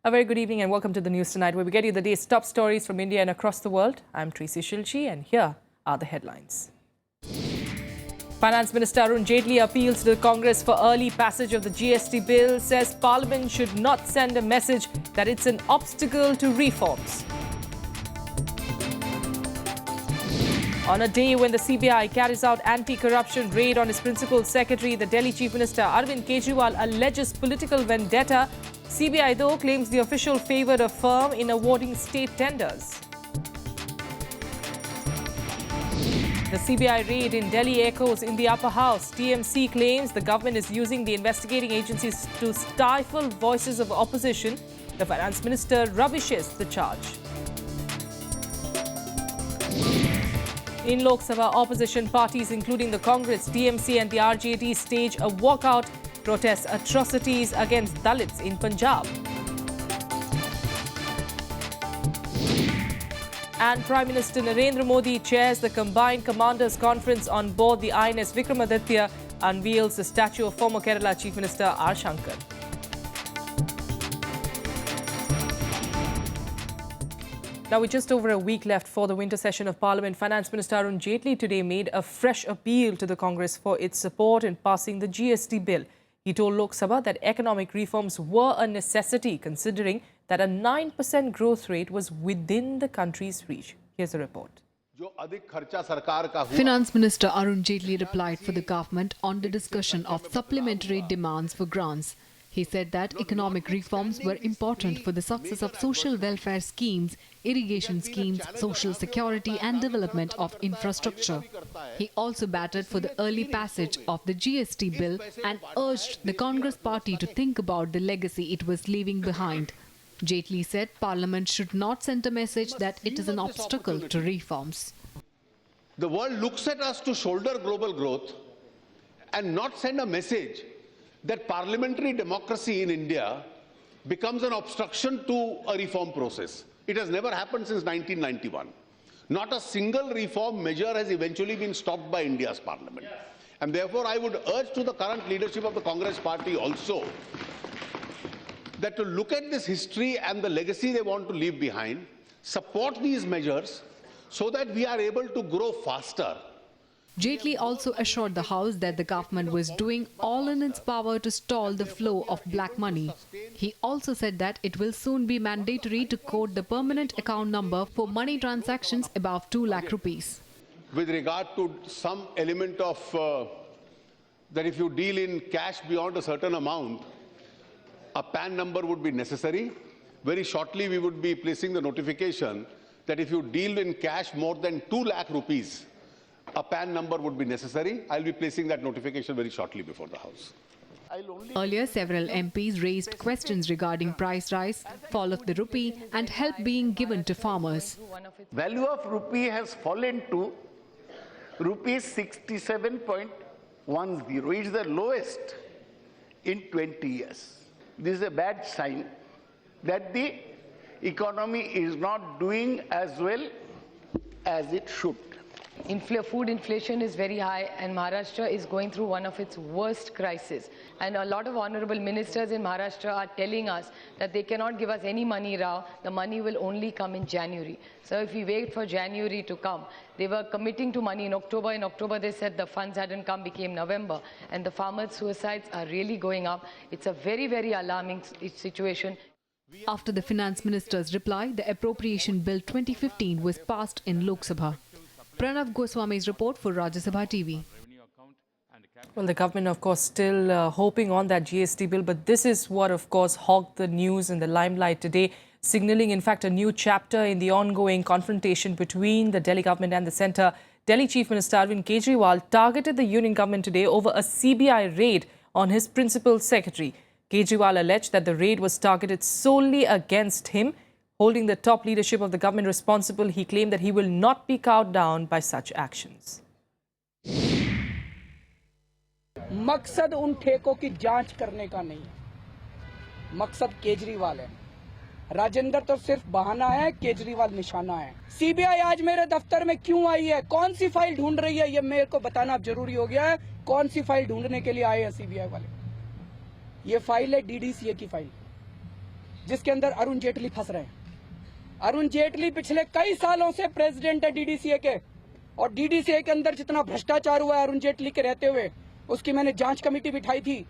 A very good evening and welcome to the news tonight, where we get you the day's top stories from India and across the world. I'm Tracy Shilchi and here are the headlines. Finance Minister Arvind Kejriwal appeals to the Congress for early passage of the GST bill, says Parliament should not send a message that it's an obstacle to reforms. On a day when the CBI carries out anti-corruption raid on its principal secretary, the Delhi Chief Minister Arvind Kejriwal alleges political vendetta. CBI, though, claims the official favoured a firm in awarding state tenders. The CBI raid in Delhi echoes in the upper house. TMC claims the government is using the investigating agencies to stifle voices of opposition. The finance minister rubbishes the charge. In Lok Sabha, opposition parties including the Congress, TMC and the RJD stage a walkout, protest atrocities against Dalits in Punjab. And Prime Minister Narendra Modi chairs the Combined Commanders Conference on board the INS Vikramaditya, unveils the statue of former Kerala Chief Minister R. Shankar. Now, with just over a week left for the winter session of Parliament, Finance Minister Arvind Kejriwal today made a fresh appeal to the Congress for its support in passing the GST bill. He told Lok Sabha that economic reforms were a necessity, considering that a 9% growth rate was within the country's reach. Here's a report. Finance Minister Arvind Kejriwal replied for the government on the discussion of supplementary demands for grants. He said that economic reforms were important for the success of social welfare schemes, irrigation schemes, social security and development of infrastructure. He also battled for the early passage of the GST bill and urged the Congress party to think about the legacy it was leaving behind. Kejriwal said Parliament should not send a message that it is an obstacle to reforms. The world looks at us to shoulder global growth and not send a message that parliamentary democracy in India becomes an obstruction to a reform process. It has never happened since 1991. Not a single reform measure has eventually been stopped by India's parliament. And therefore, I would urge to the current leadership of the Congress party also that to look at this history and the legacy they want to leave behind, support these measures so that we are able to grow faster. Kejriwal also assured the House that the government was doing all in its power to stall the flow of black money. He also said that it will soon be mandatory to code the permanent account number for money transactions above 2 lakh rupees. With regard to some element of that if you deal in cash beyond a certain amount, a PAN number would be necessary. Very shortly we would be placing the notification that if you deal in cash more than 2 lakh rupees, a PAN number would be necessary. I'll be placing that notification very shortly before the House. Earlier, several MPs raised questions regarding price rise, fall of the rupee and help being given to farmers. Value of rupee has fallen to rupees 67.10. It is the lowest in 20 years. This is a bad sign that the economy is not doing as well as it should. Food inflation is very high and Maharashtra is going through one of its worst crises. And a lot of honorable ministers in Maharashtra are telling us that they cannot give us any money now. The money will only come in January. So if we wait for January to come, they were committing to money in October. In October, they said the funds hadn't come, became November. And the farmers' suicides are really going up. It's a very, very alarming situation. After the finance minister's reply, the appropriation bill 2015 was passed in Lok Sabha. Pranav Goswami's report for Rajya Sabha TV. Well, the government, of course, still hoping on that GST bill. But this is what, of course, hogged the news in the limelight today, signalling, in fact, a new chapter in the ongoing confrontation between the Delhi government and the centre. Delhi Chief Minister Arvind Kejriwal targeted the union government today over a CBI raid on his principal secretary. Kejriwal alleged that the raid was targeted solely against him. Holding the top leadership of the government responsible, he claimed that he will not be cowed down by such actions. मकसद उन ठेकों की जांच करने का नहीं, मकसद केजरीवाल है। राजेंद्र तो सिर्फ बहाना है, केजरीवाल निशाना है। सीबीआई आज मेरे दफ्तर में क्यों आई है, कौन सी फाइल ढूंढ रही है, ये मेरे को बताना अब जरूरी हो गया है। कौन सी फाइल ढूंढने के लिए आए हैं सीबीआई वाले? ये फाइल है डीडीसीए की फाइल। जिसके अंदर अरुण जेटली फंस रहे हैं। अरुण जेटली पिछले कई सालों से प्रेसिडेंट है डीडीसीए के, और डीडीसीए के अंदर जितना भ्रष्टाचार हुआ है अरुण जेटली के रहते हुए, उसकी मैंने जांच कमेटी बिठाई थी,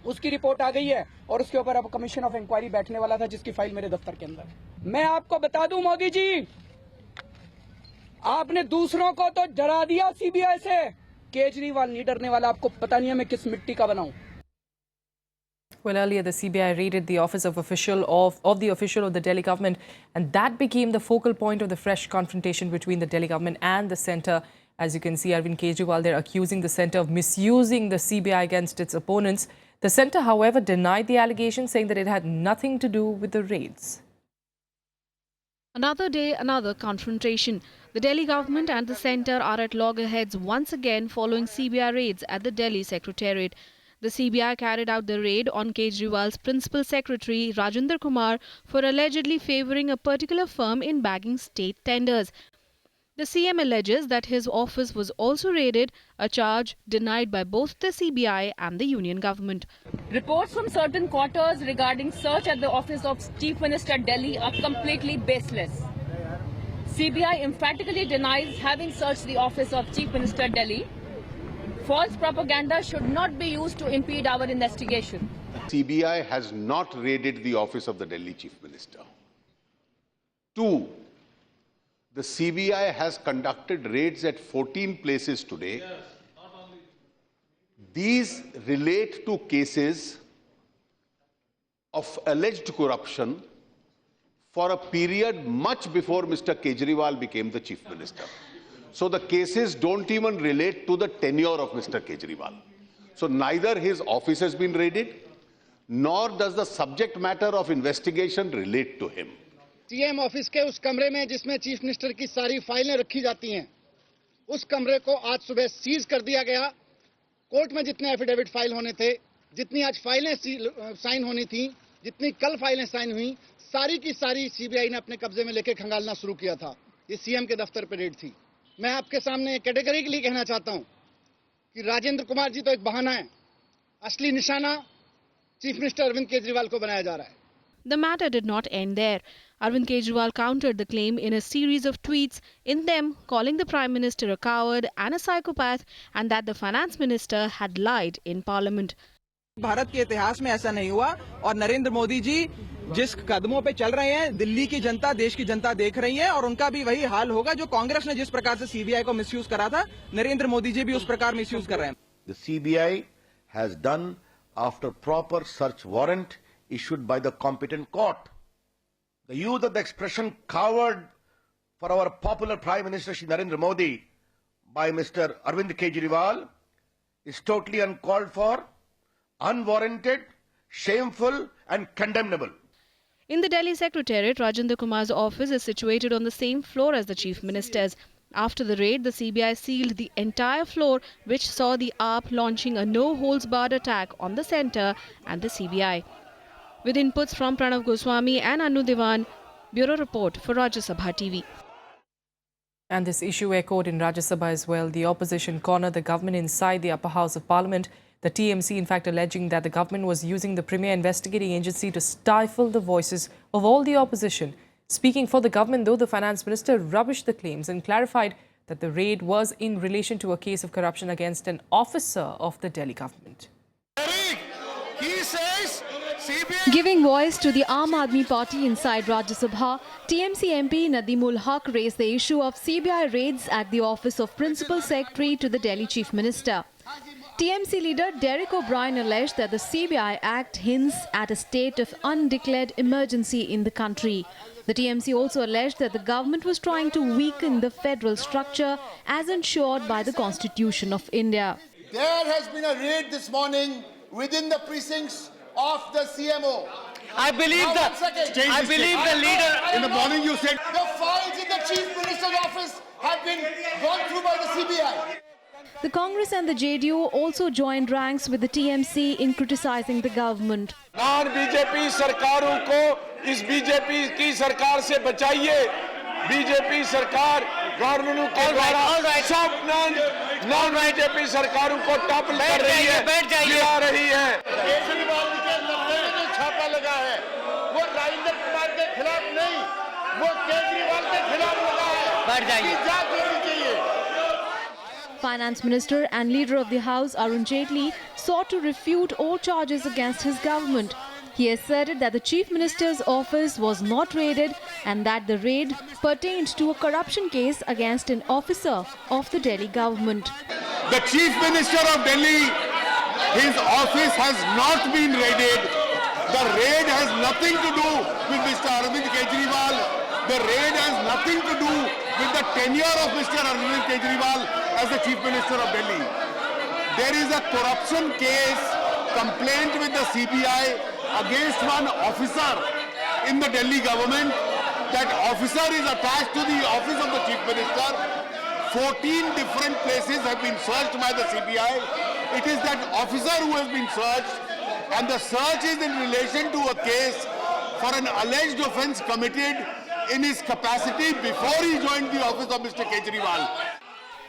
उसकी रिपोर्ट आ गई है और उसके ऊपर अब कमीशन ऑफ इंक्वायरी बैठने वाला था, जिसकी फाइल मेरे दफ्तर के अंदर है। मैं आपको बता दूं मोदी जी, आपने दूसरों को तो डरा दिया सीबीआई से, केजरीवाल नहीं डरने वाला। आपको पता नहीं है मैं किस मिट्टी का बनाऊं। Well, earlier the CBI raided the office of the official of the Delhi government, and that became the focal point of the fresh confrontation between the Delhi government and the centre. As you can see, Arvind Kejriwal, they're accusing the centre of misusing the CBI against its opponents. The centre, however, denied the allegation, saying that it had nothing to do with the raids. Another day, another confrontation. The Delhi government and the centre are at loggerheads once again following CBI raids at the Delhi secretariat. The CBI carried out the raid on Kejriwal's principal secretary, Rajendra Kumar, for allegedly favouring a particular firm in bagging state tenders. The CM alleges that his office was also raided, a charge denied by both the CBI and the union government. Reports from certain quarters regarding search at the office of Chief Minister Delhi are completely baseless. CBI emphatically denies having searched the office of Chief Minister Delhi. False propaganda should not be used to impede our investigation. CBI has not raided the office of the Delhi Chief Minister. 2. The CBI has conducted raids at 14 places today. These relate to cases of alleged corruption for a period much before Mr. Kejriwal became the Chief Minister. So the cases don't even relate to the tenure of Mr. Kejriwal. So neither his office has been raided, nor does the subject matter of investigation relate to him. CM office के उस कमरे में जिसमें chief minister की सारी फाइलें रखी जाती हैं, उस कमरे को आज सुबह सीज कर दिया गया। कोर्ट में जितने एफिडेविट फाइल होने थे, जितनी आज फाइलें साइन होनी थी, जितनी कल फाइलें साइन हुई, सारी की सारी सीबीआई ने अपने कब्जे में लेके खंगालना शुरू किया था। ये सीएम के दफ्तर पर रेड थी। मैं आपके सामने कैटेगरिकली कहना चाहता हूं कि राजेंद्र कुमार जी तो एक बहाना है, असली निशाना चीफ मिनिस्टर अरविंद केजरीवाल को बनाया जा रहा है। The matter did not end there. Arvind Kejriwal countered the claim in a series of tweets, in them calling the Prime Minister a coward and a psychopath, and that the Finance Minister had lied in Parliament. Bharat के इतिहास में ऐसा नहीं हुआ, और नरेंद्र मोदी जी जिस कदमों पे चल रहे हैं, दिल्ली की जनता, देश की जनता देख रही है, और उनका भी वही हाल होगा। जो कांग्रेस ने जिस प्रकार से सीबीआई को मिसयूज करा था, नरेंद्र मोदी जी भी उस प्रकार मिसयूज कर रहे हैं। The CBI has done after proper search warrant issued by the competent court. The use of the expression coward for our popular Prime Minister Shri Narendra Modi by Mr. Arvind Kejriwal is totally uncalled for, unwarranted, shameful and condemnable. In the Delhi Secretariat, Rajendra Kumar's office is situated on the same floor as the Chief Minister's. After the raid, the CBI sealed the entire floor, which saw the AAP launching a no-holds-barred attack on the centre and the CBI. With inputs from Pranav Goswami and Anu Diwan, Bureau Report for Rajya Sabha TV. And this issue echoed in Rajya Sabha as well. The opposition cornered the government inside the upper house of parliament. The TMC, in fact, alleging that the government was using the premier investigating agency to stifle the voices of all the opposition. Speaking for the government, though, the finance minister rubbished the claims and clarified that the raid was in relation to a case of corruption against an officer of the Delhi government. He says Giving voice to the Aam Aadmi Party inside Rajya Sabha, TMC MP Nadimul Haq raised the issue of CBI raids at the office of Principal Secretary to the Delhi Chief Minister. TMC leader Derek O'Brien alleged that the CBI Act hints at a state of undeclared emergency in the country. The TMC also alleged that the government was trying to weaken the federal structure as ensured by the Constitution of India. there has been a raid this morning within the precincts of the CMO. I believe the leader in the morning you said the files in the Chief Minister's office have been gone through by the CBI. The Congress and the JDU also joined ranks with the TMC in criticizing the government. BJP सरकारों को इस BJP की सरकार से बचाइए। BJP सरकार कानूनों के द्वारा सब नॉन बीजेपी सरकारों को टॉपल कर रही है, गिरा रही है। केजरीवाल के लड़के में जो छापा लगा है वो वो केजरीवाल के खिलाफ लगा है, इसकी जांच होनी चाहिए। Finance Minister and Leader of the House, Arvind Kejriwal, sought to refute all charges against his government. He asserted that the Chief Minister's office was not raided and that the raid pertained to a corruption case against an officer of the Delhi government. The Chief Minister of Delhi, his office has not been raided. The raid has nothing to do with Mr. Arvind Kejriwal. The raid has nothing to do with the tenure of Mr. Arvind Kejriwal as the Chief Minister of Delhi. There is a corruption case, complaint with the CBI against one officer in the Delhi government. That officer is attached to the office of the Chief Minister. 14 different places have been searched by the CBI. It is that officer who has been searched, and the search is in relation to a case for an alleged offence committed in his capacity before he joined the office of Mr. Kejriwal.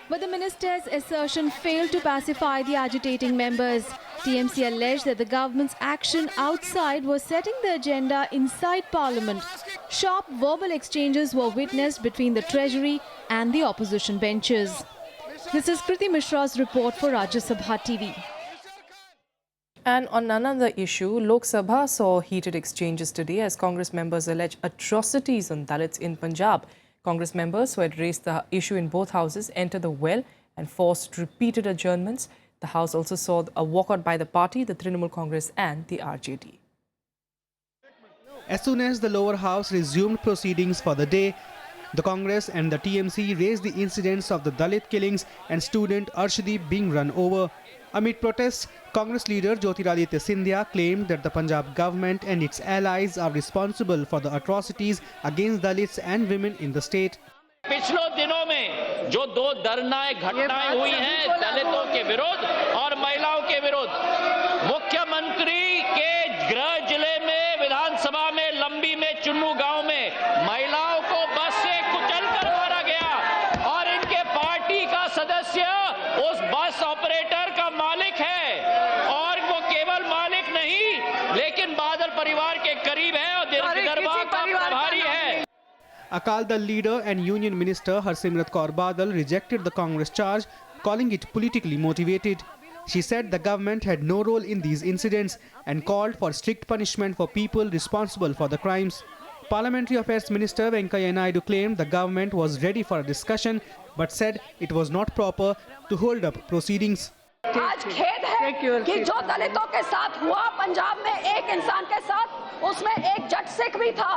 But the minister's assertion failed to pacify the agitating members. TMC alleged that the government's action outside was setting the agenda inside Parliament. Sharp verbal exchanges were witnessed between the Treasury and the opposition benches. This is Kriti Mishra's report for Rajya Sabha TV. And on another issue, Lok Sabha saw heated exchanges today as Congress members allege atrocities on Dalits in Punjab. Congress members who had raised the issue in both houses entered the well and forced repeated adjournments. The House also saw a walkout by the party, the Trinamool Congress and the RJD. As soon as the lower house resumed proceedings for the day, the Congress and the TMC raised the incidents of the Dalit killings and student Arshdeep being run over. Amid protests, Congress leader Jyotiraditya Scindia claimed that the Punjab government and its allies are responsible for the atrocities against Dalits and women in the state. पिछले दिनों में जो दो दर्दनाक घटनाएं हुई हैं दलितों के विरुद्ध और महिलाओं के विरुद्ध, मुख्यमंत्री के गृह जिले में विधानसभा में लंबी में चुन्नू गांव में महिलाओं को बस से कुचलकर मारा गया और इनके पार्टी का सदस्य उस बस ऑपरेटर का मालिक है और वो केवल मालिक नहीं लेकिन बादल परिवार के करीब है और दरबार का प्रभारी है. Akal Dal leader and Union Minister Harsimrat Kaur Badal rejected the Congress charge, calling it politically motivated. She said the government had no role in these incidents and called for strict punishment for people responsible for the crimes. Parliamentary Affairs Minister Venkaiah Naidu claimed the government was ready for a discussion but said it was not proper to hold up proceedings. आज खेद है कि जो दलितों के साथ हुआ पंजाब में एक इंसान के साथ, उसमें एक जट सिख भी था.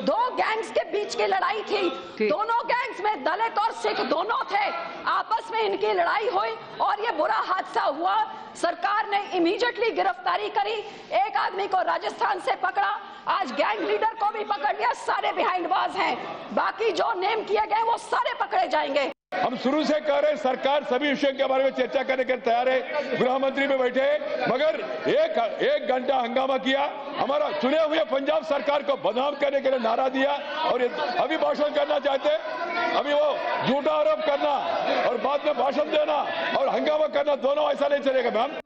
दो गैंग्स के बीच की लड़ाई थी. दोनों गैंग्स में दलित और सिख दोनों थे. आपस में इनकी लड़ाई हुई और ये बुरा हादसा हुआ. सरकार ने इमीडिएटली गिरफ्तारी करी. एक आदमी को राजस्थान से पकड़ा. आज गैंग लीडर को भी पकड़ लिया. सारे बिहाइंड बाज हैं. बाकी जो नेम किए गए वो सारे पकड़े जाएंगे. हम शुरू से कह रहे हैं सरकार सभी विषयों के बारे में चर्चा करने के तैयार है. गृह मंत्री में बैठे मगर एक घंटा हंगामा किया. हमारा चुने हुए पंजाब सरकार को बदनाम करने के लिए नारा दिया और अभी भाषण करना चाहते. अभी वो झूठा आरोप करना और बाद में भाषण देना और हंगामा करना दोनों ऐसा नहीं चलेगा ma'am.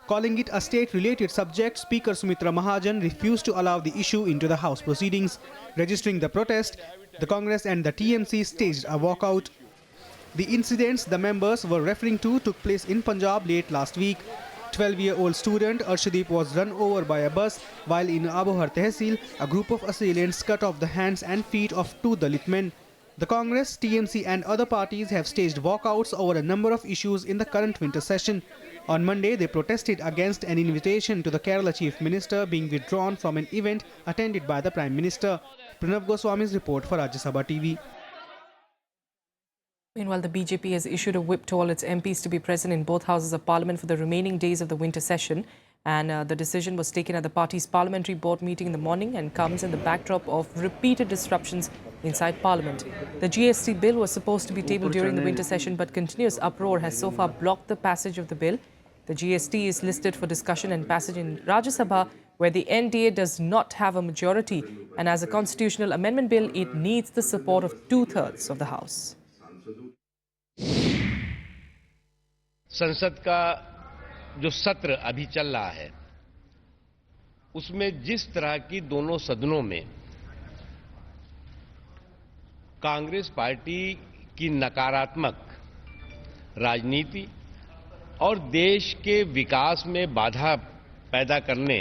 Calling it a state-related subject, Speaker Sumitra Mahajan refused to allow the issue into the House proceedings. Registering the protest, the Congress and the TMC staged a walkout. The incidents the members were referring to took place in Punjab late last week. 12-year-old student Arshdeep was run over by a bus while in Abohar Tehsil, a group of assailants cut off the hands and feet of two Dalit men. The Congress, TMC and other parties have staged walkouts over a number of issues in the current winter session. On Monday, they protested against an invitation to the Kerala Chief Minister being withdrawn from an event attended by the Prime Minister. Pranav Goswami's report for Rajya Sabha TV. Meanwhile, the BJP has issued a whip to all its MPs to be present in both houses of parliament for the remaining days of the winter session. And the decision was taken at the party's parliamentary board meeting in the morning and comes in the backdrop of repeated disruptions inside parliament. The GST bill was supposed to be tabled during the winter session, but continuous uproar has so far blocked the passage of the bill. The GST is listed for discussion and passage in Rajya Sabha, where the NDA does not have a majority. And as a constitutional amendment bill, it needs the support of 2/3 of the House. संसद का जो सत्र अभी चल रहा है उसमें जिस तरह की दोनों सदनों में कांग्रेस पार्टी की नकारात्मक राजनीति और देश के विकास में बाधा पैदा करने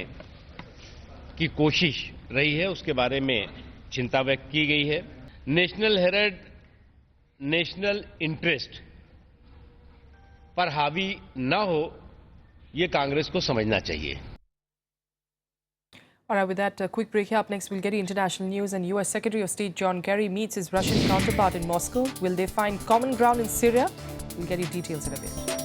की कोशिश रही है, उसके बारे में चिंता व्यक्त की गई है। नेशनल हेराल्ड नेशनल इंटरेस्ट पर हावी न हो, ये कांग्रेस को समझना चाहिए। All right, with that, a quick break here. Up next, we'll get you international news. And U.S. Secretary of State John Kerry meets his Russian counterpart in Moscow. Will they find common ground in Syria? We'll get you details in a bit.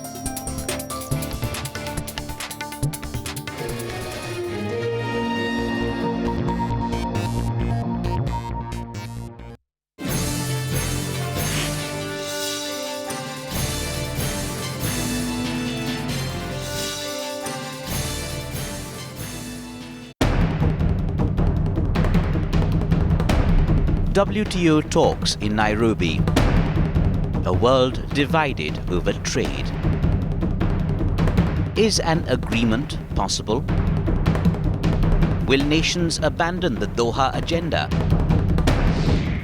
WTO talks in Nairobi. A world divided over trade. Is an agreement possible? Will nations abandon the Doha agenda?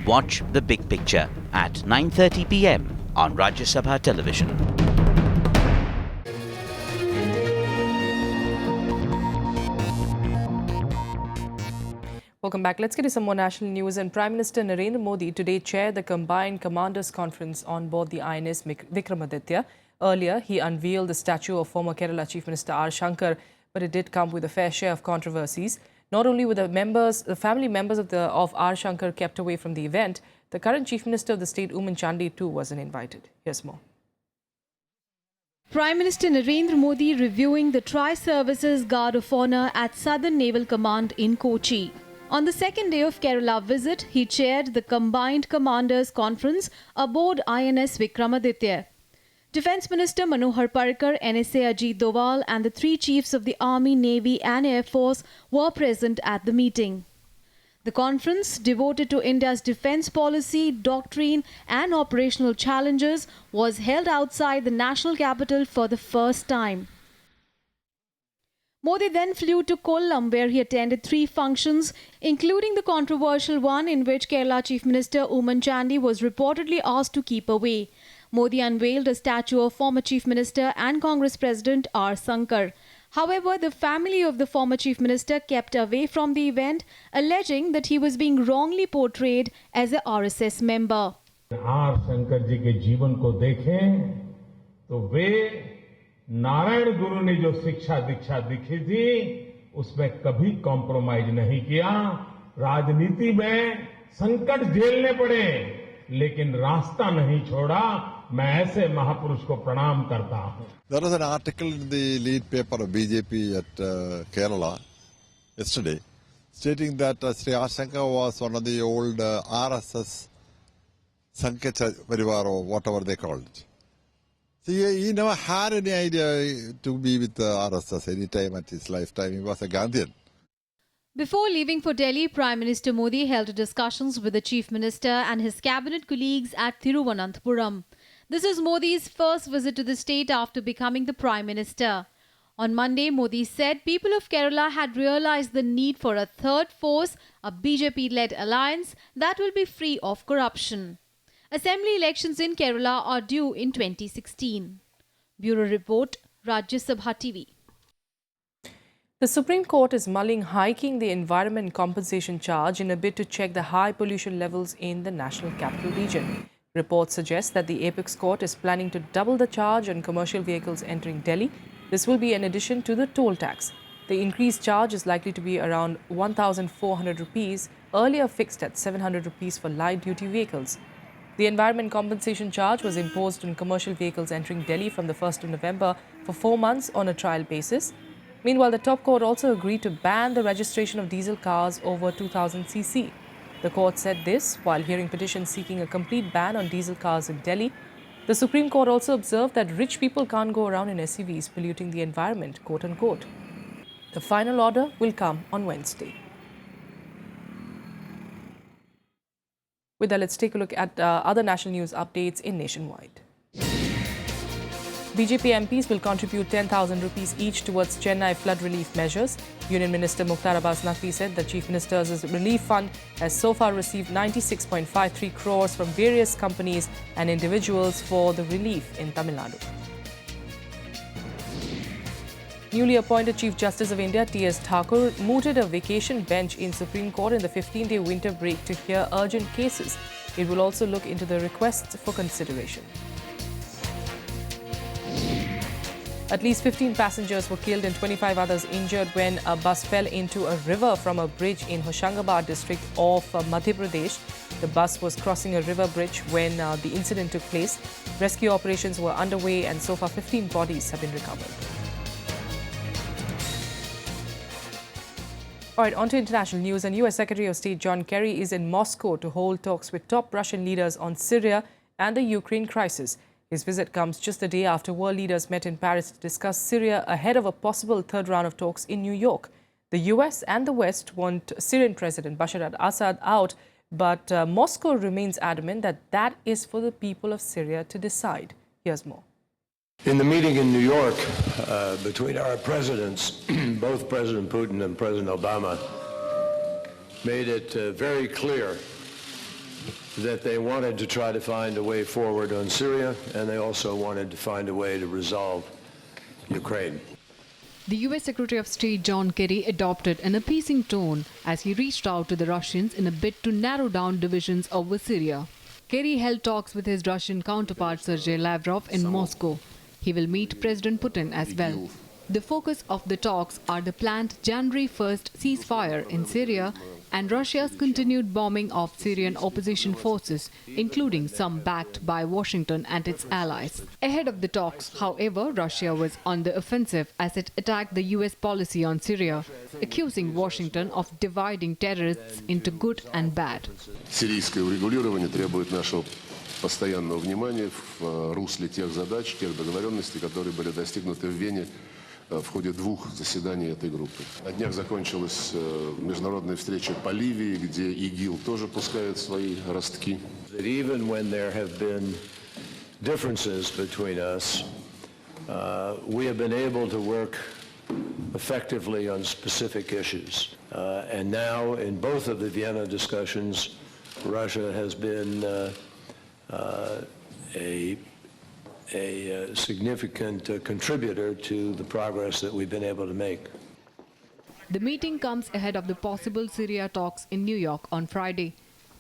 Watch the big picture at 9:30 p.m. on Rajya Sabha television. Welcome back. Let's get to some more national news. And Prime Minister Narendra Modi today chaired the Combined Commanders Conference on board the INS Vikramaditya. Earlier, he unveiled the statue of former Kerala Chief Minister R. Shankar, but it did come with a fair share of controversies. Not only were the family members of R. Shankar kept away from the event, the current Chief Minister of the state, Oomen Chandy, too wasn't invited. Here's more. Prime Minister Narendra Modi reviewing the Tri-Services Guard of Honour at Southern Naval Command in Kochi. On the second day of Kerala visit, he chaired the Combined Commanders Conference aboard INS Vikramaditya. Defence Minister Manohar Parrikar, NSA Ajit Doval and the three chiefs of the Army, Navy and Air Force were present at the meeting. The conference, devoted to India's defence policy, doctrine and operational challenges, was held outside the national capital for the first time. Modi then flew to Kollam, where he attended three functions, including the controversial one in which Kerala Chief Minister Oomen Chandy was reportedly asked to keep away. Modi unveiled a statue of former Chief Minister and Congress President R. Shankar. However, the family of the former Chief Minister kept away from the event, alleging that he was being wrongly portrayed as a RSS member. R. Shankar ji के जीवन को देखें तो वे नारायण गुरु ने जो शिक्षा दीक्षा दिखी थी उसमें कभी कॉम्प्रोमाइज नहीं किया। राजनीति में संकट झेलने पड़े लेकिन रास्ता नहीं छोड़ा। मैं ऐसे महापुरुष को प्रणाम करता हूं। There was an article in the lead paper of BJP at Kerala yesterday stating that Sri R. Shankar was one of the old RSS Sankecha Parivar or whatever they called it. See, he never had any idea to be with RSS any time at his lifetime. He was a Gandhian. Before leaving for Delhi, Prime Minister Modi held discussions with the Chief Minister and his cabinet colleagues at Thiruvananthapuram. This is Modi's first visit to the state after becoming the Prime Minister. On Monday, Modi said people of Kerala had realized the need for a third force, a BJP-led alliance that will be free of corruption. Assembly elections in Kerala are due in 2016. Bureau Report, Rajya Sabha TV. The Supreme Court is mulling hiking the environment compensation charge in a bid to check the high pollution levels in the National Capital Region. Reports suggest that the Apex Court is planning to double the charge on commercial vehicles entering Delhi. This will be in addition to the toll tax. The increased charge is likely to be around 1,400 rupees, earlier fixed at 700 rupees for light-duty vehicles. The environment compensation charge was imposed on commercial vehicles entering Delhi from the 1st of November for 4 months on a trial basis. Meanwhile, the top court also agreed to ban the registration of diesel cars over 2000 cc. The court said this while hearing petitions seeking a complete ban on diesel cars in Delhi. The Supreme Court also observed that rich people can't go around in SUVs polluting the environment, quote unquote. The final order will come on Wednesday. With that, let's take a look at other national news updates in Nationwide. BJP MPs will contribute 10,000 rupees each towards Chennai flood relief measures. Union Minister Mukhtar Abbas Naqvi said the Chief Minister's relief fund has so far received 96.53 crores from various companies and individuals for the relief in Tamil Nadu. Newly appointed Chief Justice of India, T.S. Thakur, mooted a vacation bench in Supreme Court in the 15-day winter break to hear urgent cases. It will also look into the requests for consideration. At least 15 passengers were killed and 25 others injured when a bus fell into a river from a bridge in Hoshangabad district of Madhya Pradesh. The bus was crossing a river bridge when the incident took place. Rescue operations were underway and so far 15 bodies have been recovered. All right, on to international news. And U.S. Secretary of State John Kerry is in Moscow to hold talks with top Russian leaders on Syria and the Ukraine crisis. His visit comes just a day after world leaders met in Paris to discuss Syria ahead of a possible third round of talks in New York. The U.S. and the West want Syrian President Bashar al-Assad out, but Moscow remains adamant that that is for the people of Syria to decide. Here's more. In the meeting in New York between our presidents, both President Putin and President Obama made it very clear that they wanted to try to find a way forward on Syria, and they also wanted to find a way to resolve Ukraine. The U.S. Secretary of State John Kerry adopted an appeasing tone as he reached out to the Russians in a bid to narrow down divisions over Syria. Kerry held talks with his Russian counterpart Sergei Lavrov in Moscow. He will meet President Putin as well. The focus of the talks are the planned January 1st ceasefire in Syria and Russia's continued bombing of Syrian opposition forces, including some backed by Washington and its allies. Ahead of the talks, however, Russia was on the offensive as it attacked the U.S. policy on Syria, accusing Washington of dividing terrorists into good and bad. Сирийское урегулирование требует нашего постоянного внимания в русле тех задач, тех договоренностей, которые были достигнуты в Вене в ходе двух заседаний этой группы. На днях закончилась международная встреча по Ливии, где ИГИЛ тоже пускает свои ростки. Even when there have been differences between us, we have been able to work effectively on specific issues. And now, in both of the Vienna discussions, Russia has been a significant contributor to the progress that we've been able to make. The meeting comes ahead of the possible Syria talks in New York on Friday.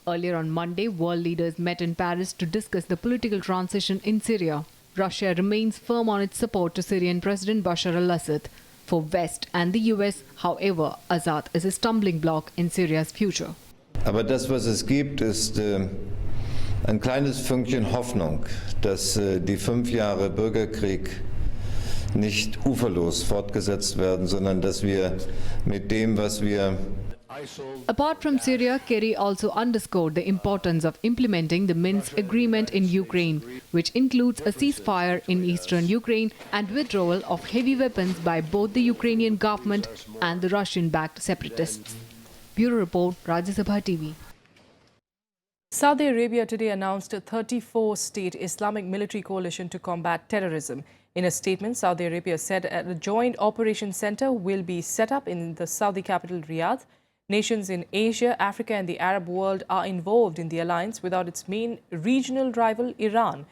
Earlier on Monday, world leaders met in Paris to discuss the political transition in Syria. Russia remains firm on its support to Syrian President Bashar al-Assad. For West and the US, however, Assad is a stumbling block in Syria's future. Aber das, was es gibt, ist ein kleines Fünkchen Hoffnung, dass die 5 Jahre Bürgerkrieg nicht uferlos fortgesetzt werden, sondern dass wir mit dem, was wir... Apart from Syria, Kerry also underscored the importance of implementing the Minsk agreement in Ukraine, which includes a ceasefire in eastern Ukraine and withdrawal of heavy weapons by both the Ukrainian government and the Russian-backed separatists. Bureau Report, Rajya Sabha TV. Saudi Arabia today announced a 34-state Islamic military coalition to combat terrorism. In a statement, Saudi Arabia said a joint operation center will be set up in the Saudi capital, Riyadh. Nations in Asia, Africa and the Arab world are involved in the alliance without its main regional rival, Iran.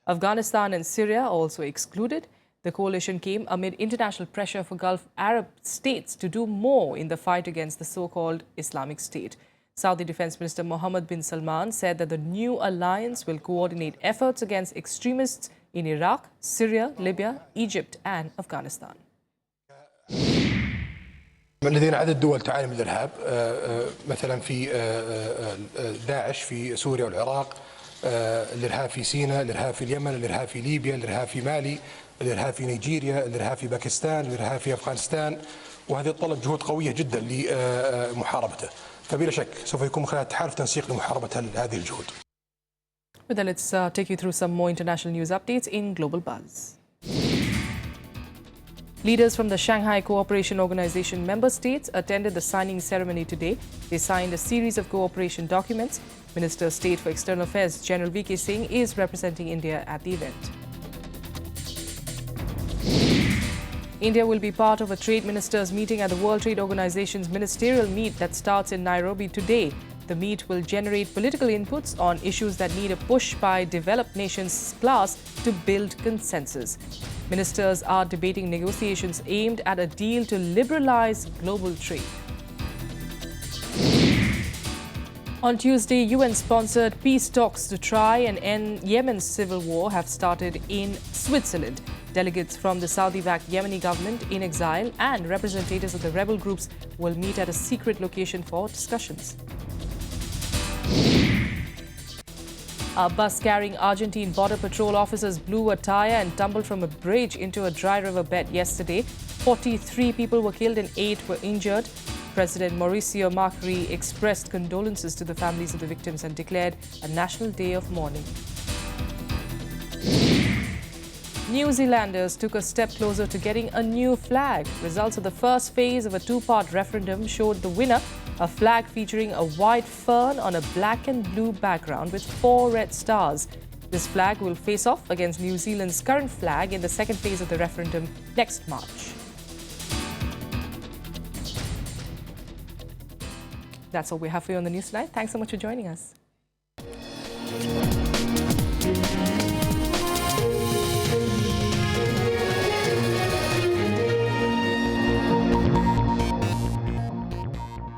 Afghanistan and Syria are also excluded. The coalition came amid international pressure for Gulf Arab states to do more in the fight against the so-called Islamic State. Saudi Defense Minister Mohammed bin Salman said that the new alliance will coordinate efforts against extremists in Iraq, Syria, Libya, Egypt and Afghanistan. لدينا عدد دول تعاني من الإرهاب مثلا في داعش في سوريا والعراق، الإرهاب في سيناء، الإرهاب في اليمن، الإرهاب في ليبيا، الإرهاب في مالي، الإرهاب في نيجيريا، الإرهاب في باكستان، الإرهاب في أفغانستان، وهذا يتطلب جهود قوية جدا لمحاربته. فبلا شك سوف يكون خلال تحالف تنسيق لمحاربة هذه الجهود. With that, let's take you through some more international news updates in Global Buzz. Leaders from the Shanghai Cooperation Organization member states attended the signing ceremony today. They signed a series of cooperation documents. Minister of State for External Affairs General V.K. Singh is representing India at the event. India will be part of a trade ministers meeting at the World Trade Organization's ministerial meet that starts in Nairobi today. The meet will generate political inputs on issues that need a push by developed nations class to build consensus. Ministers are debating negotiations aimed at a deal to liberalize global trade. On Tuesday, UN-sponsored peace talks to try and end Yemen's civil war have started in Switzerland. Delegates from the Saudi-backed Yemeni government in exile and representatives of the rebel groups will meet at a secret location for discussions. A bus carrying Argentine border patrol officers blew a tire and tumbled from a bridge into a dry river bed yesterday. 43 people were killed and 8 were injured. President Mauricio Macri expressed condolences to the families of the victims and declared a national day of mourning. New Zealanders took a step closer to getting a new flag. Results of the first phase of a two-part referendum showed the winner, a flag featuring a white fern on a black and blue background with 4 red stars. This flag will face off against New Zealand's current flag in the second phase of the referendum next March. That's all we have for you on the news tonight. Thanks so much for joining us.